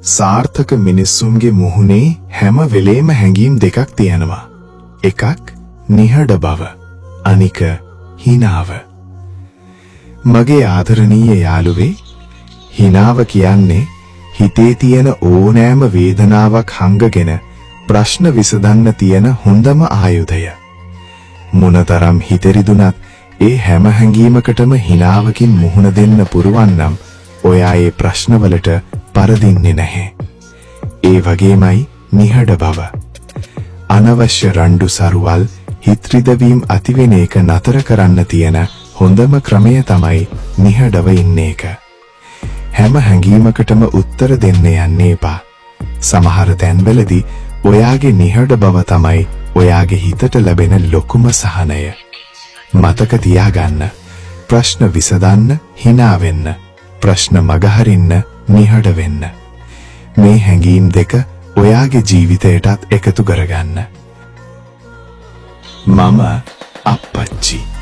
සාර්ථක මිනිස්සුන්ගේ මුහුණේ හැම වෙලේම හැඟීම් දෙකක් තියෙනවා. එකක් නිහඬ බව, අනික හිනාව. මගේ ආදරණීය යාළුවේ, හිනාව කියන්නේ හිතේ තියෙන ඕනෑම වේදනාවක් හංගගෙන ප්‍රශ්න විසඳන්න තියෙන හොඳම ආයුධය. මොනතරම් හිතරිදුනත් ඒ හැම හැඟීමකටම හිනාවකින් මුහුණ දෙන්න පුරුවන් නම් ඔයා ඒ ප්‍රශ්නවලට පරදින්නේ නැහැ. ඒ වගේමයි නිහඬ බව. අනවශ්‍ය රණ්ඩු සරුවල් හිත්‍රිදවීම් අතිවෙන එක නතර කරන්න තියෙන හොඳම ක්‍රමය තමයි නිහඬව ඉන්න එක. හැම හැඟීමකටම උත්තර දෙන්න යන්න එපා. සමහර තැන්වලදී ඔයාගේ නිහඬ බව තමයි ඔයාගේ හිතට ලැබෙන ලොකුම සහනය. මතක තියාගන්න, ප්‍රශ්න විසඳන්න හිනා වෙන්න, ප්‍රශ්න මගහරින්න නිහඬ වෙන්න. මේ හැඟීම් දෙක ඔයාගේ ජීවිතයටත් එකතු කරගන්න. මම අප්පච්චි.